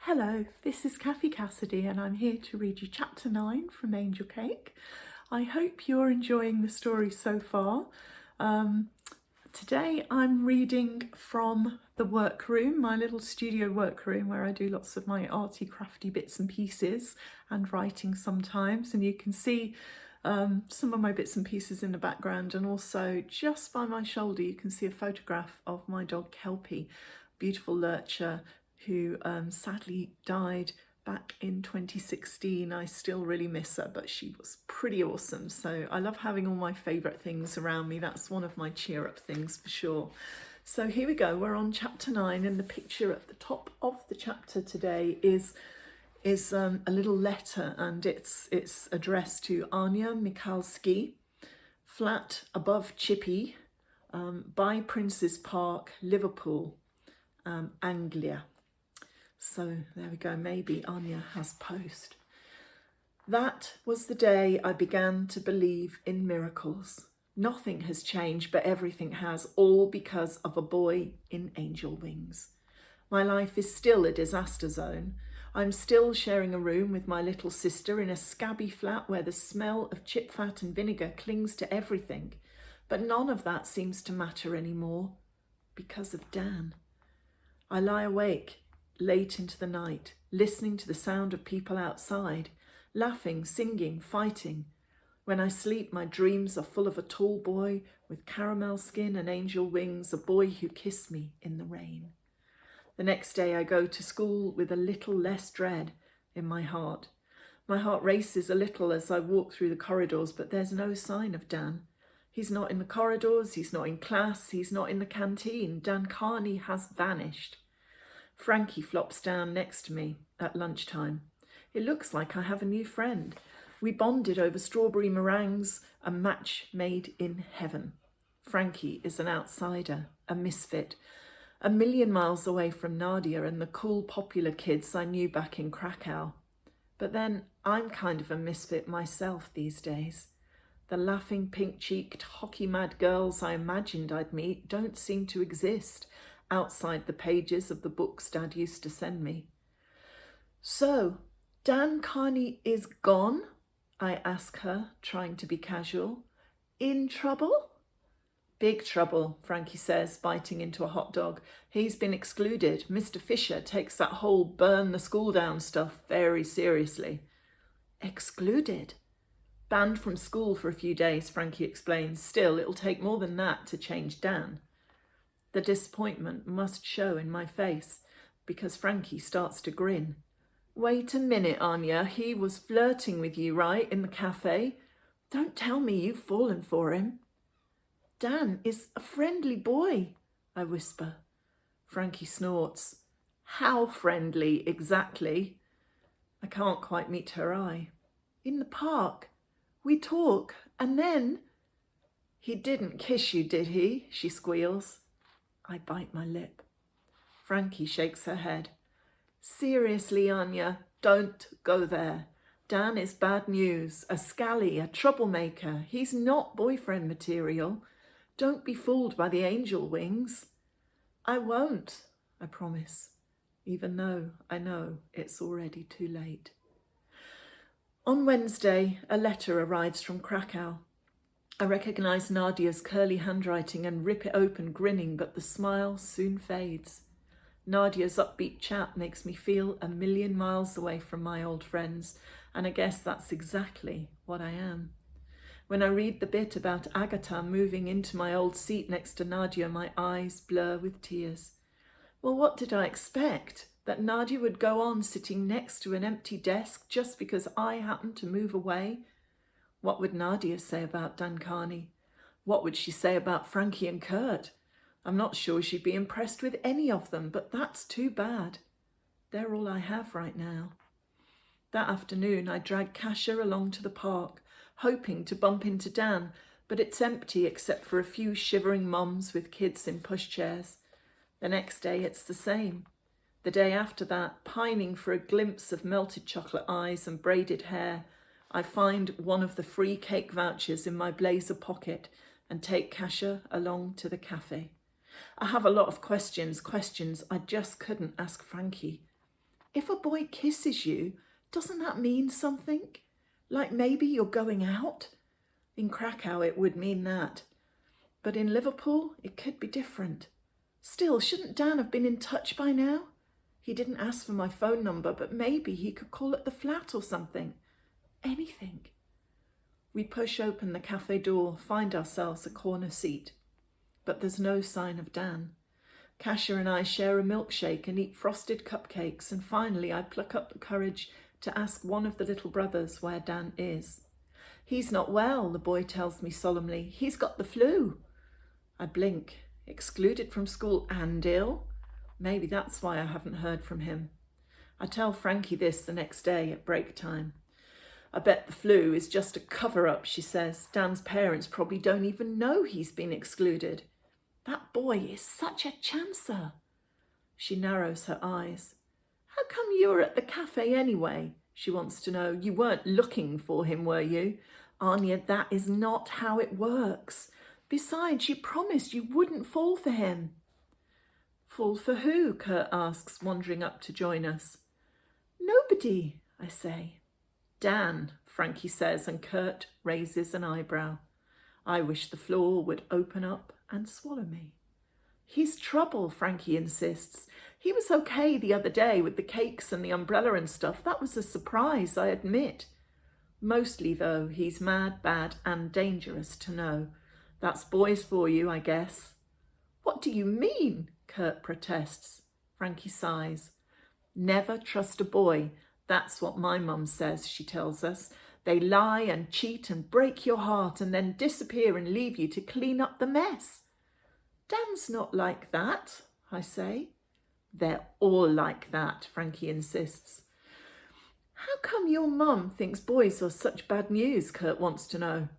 Hello, this is Cathy Cassidy and I'm here to read you chapter 9 from Angel Cake. I hope you're enjoying the story so far. Today I'm reading from the workroom, my little studio workroom where I do lots of my arty crafty bits and pieces and writing sometimes, and you can see some of my bits and pieces in the background, and also just by my shoulder you can see a photograph of my dog Kelpie, beautiful lurcher who sadly died back in 2016. I still really miss her, but she was pretty awesome. So I love having all my favourite things around me. That's one of my cheer up things for sure. So here we go, we're on chapter 9, and the picture at the top of the chapter today is a little letter, and it's addressed to Anya Michalski, flat above Chippy, by Prince's Park, Liverpool, Anglia. So there we go, maybe Anya has post. That was the day I began to believe in miracles. Nothing has changed, but everything has, all because of a boy in angel wings. My life is still a disaster zone. I'm still sharing a room with my little sister in a scabby flat where the smell of chip fat and vinegar clings to everything. But none of that seems to matter anymore because of Dan. I lie awake late into the night, listening to the sound of people outside, laughing, singing, fighting. When I sleep, my dreams are full of a tall boy with caramel skin and angel wings, a boy who kissed me in the rain. The next day I go to school with a little less dread in my heart. My heart races a little as I walk through the corridors, but there's no sign of Dan. He's not in the corridors, he's not in class, he's not in the canteen. Dan Carney has vanished. Frankie flops down next to me at lunchtime. It looks like I have a new friend. We bonded over strawberry meringues, a match made in heaven. Frankie is an outsider, a misfit, a million miles away from Nadia and the cool popular kids I knew back in Krakow. But then I'm kind of a misfit myself these days. The laughing, pink-cheeked, hockey-mad girls I imagined I'd meet don't seem to exist outside the pages of the books Dad used to send me. So, Dan Carney is gone? I ask her, trying to be casual. In trouble? Big trouble, Frankie says, biting into a hot dog. He's been excluded. Mr. Fisher takes that whole burn the school down stuff very seriously. Excluded? Banned from school for a few days, Frankie explains. Still, it'll take more than that to change Dan. The disappointment must show in my face because Frankie starts to grin. Wait a minute, Anya, he was flirting with you, right, in the cafe? Don't tell me you've fallen for him. Dan is a friendly boy, I whisper. Frankie snorts. How friendly, exactly? I can't quite meet her eye. In the park. We talk, and then... He didn't kiss you, did he? She squeals. I bite my lip. Frankie shakes her head. Seriously, Anya, don't go there. Dan is bad news, a scally, a troublemaker. He's not boyfriend material. Don't be fooled by the angel wings. I won't, I promise, even though I know it's already too late. On Wednesday, a letter arrives from Krakow. I recognise Nadia's curly handwriting and rip it open grinning, but the smile soon fades. Nadia's upbeat chat makes me feel a million miles away from my old friends, and I guess that's exactly what I am. When I read the bit about Agatha moving into my old seat next to Nadia, my eyes blur with tears. Well, what did I expect? That Nadia would go on sitting next to an empty desk just because I happened to move away? What would Nadia say about Dan Carney? What would she say about Frankie and Kurt? I'm not sure she'd be impressed with any of them, but that's too bad. They're all I have right now. That afternoon, I dragged Kasia along to the park, hoping to bump into Dan, but it's empty except for a few shivering mums with kids in pushchairs. The next day, it's the same. The day after that, pining for a glimpse of melted chocolate eyes and braided hair, I find one of the free cake vouchers in my blazer pocket and take Kasia along to the cafe. I have a lot of questions I just couldn't ask Frankie. If a boy kisses you, doesn't that mean something? Like maybe you're going out? In Krakow it would mean that. But in Liverpool it could be different. Still, shouldn't Dan have been in touch by now? He didn't ask for my phone number, but maybe he could call at the flat or something. Anything. We push open the cafe door, find ourselves a corner seat. But there's no sign of Dan. Kasia and I share a milkshake and eat frosted cupcakes, and finally I pluck up the courage to ask one of the little brothers where Dan is. He's not well, the boy tells me solemnly. He's got the flu. I blink. Excluded from school and ill? Maybe that's why I haven't heard from him. I tell Frankie this the next day at break time. I bet the flu is just a cover-up, she says. Dan's parents probably don't even know he's been excluded. That boy is such a chancer. She narrows her eyes. How come you were at the cafe anyway? She wants to know. You weren't looking for him, were you? Anya, that is not how it works. Besides, you promised you wouldn't fall for him. Fall for who? Kurt asks, wandering up to join us. Nobody, I say. Dan, Frankie says, and Kurt raises an eyebrow. I wish the floor would open up and swallow me. He's trouble, Frankie insists. He was okay the other day with the cakes and the umbrella and stuff. That was a surprise, I admit. Mostly, though, he's mad, bad, and dangerous to know. That's boys for you, I guess. What do you mean? Kurt protests. Frankie sighs. Never trust a boy. That's what my mum says, she tells us. They lie and cheat and break your heart and then disappear and leave you to clean up the mess. Dan's not like that, I say. They're all like that, Frankie insists. How come your mum thinks boys are such bad news? Kurt wants to know.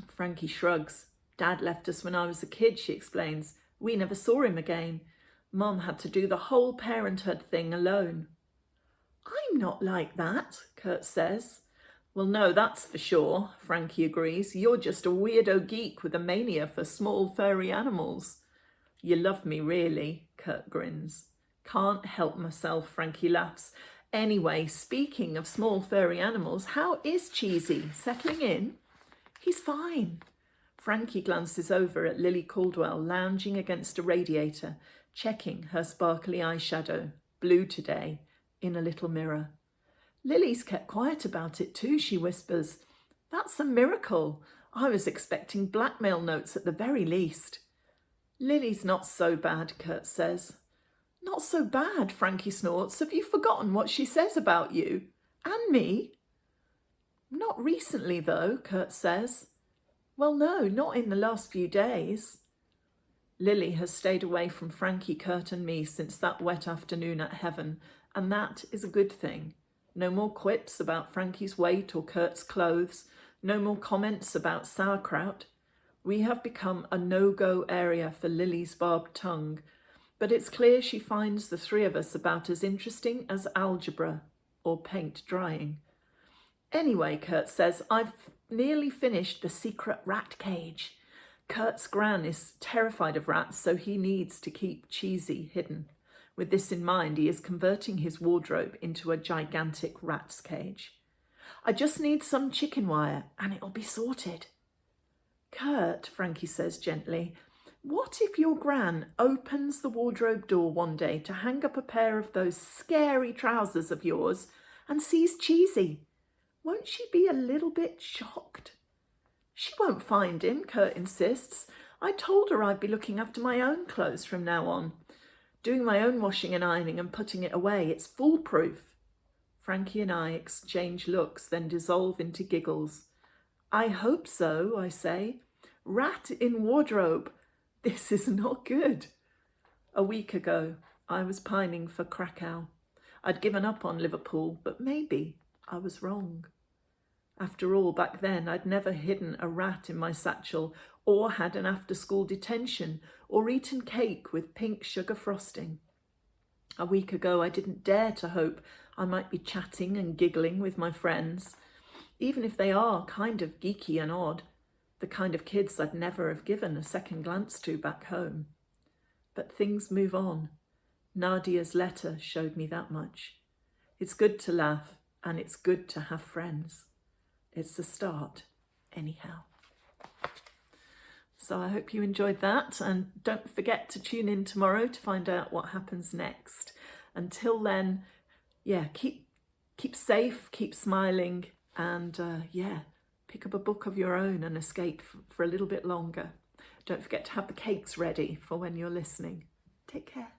Frankie shrugs. Dad left us when I was a kid, she explains. We never saw him again. Mum had to do the whole parenthood thing alone. I'm not like that, Kurt says. Well, no, that's for sure, Frankie agrees. You're just a weirdo geek with a mania for small furry animals. You love me, really, Kurt grins. Can't help myself, Frankie laughs. Anyway, speaking of small furry animals, how is Cheesy? Settling in? He's fine. Frankie glances over at Lily Caldwell lounging against a radiator, checking her sparkly eyeshadow, blue today, in a little mirror. Lily's kept quiet about it too, she whispers. That's a miracle. I was expecting blackmail notes at the very least. Lily's not so bad, Kurt says. Not so bad, Frankie snorts. Have you forgotten what she says about you? And me? Not recently, though, Kurt says. Well, no, not in the last few days. Lily has stayed away from Frankie, Kurt and me since that wet afternoon at Heaven, and that is a good thing. No more quips about Frankie's weight or Kurt's clothes. No more comments about sauerkraut. We have become a no-go area for Lily's barbed tongue, but it's clear she finds the three of us about as interesting as algebra or paint drying. Anyway, Kurt says, I've nearly finished The Secret Rat Cage. Kurt's gran is terrified of rats, so he needs to keep Cheesy hidden. With this in mind, he is converting his wardrobe into a gigantic rat's cage. I just need some chicken wire and it'll be sorted. Kurt, Frankie says gently, what if your gran opens the wardrobe door one day to hang up a pair of those scary trousers of yours and sees Cheesy? Won't she be a little bit shocked? She won't find him, Kurt insists. I told her I'd be looking after my own clothes from now on. Doing my own washing and ironing and putting it away. It's foolproof. Frankie and I exchange looks, then dissolve into giggles. I hope so, I say. Rat in wardrobe. This is not good. A week ago, I was pining for Krakow. I'd given up on Liverpool, but maybe I was wrong. After all, back then, I'd never hidden a rat in my satchel or had an after-school detention or eaten cake with pink sugar frosting. A week ago, I didn't dare to hope I might be chatting and giggling with my friends, even if they are kind of geeky and odd, the kind of kids I'd never have given a second glance to back home. But things move on. Nadia's letter showed me that much. It's good to laugh, and it's good to have friends. It's the start, anyhow. So I hope you enjoyed that, and don't forget to tune in tomorrow to find out what happens next. Until then, yeah, keep safe, keep smiling, and pick up a book of your own and escape for a little bit longer. Don't forget to have the cakes ready for when you're listening. Take care.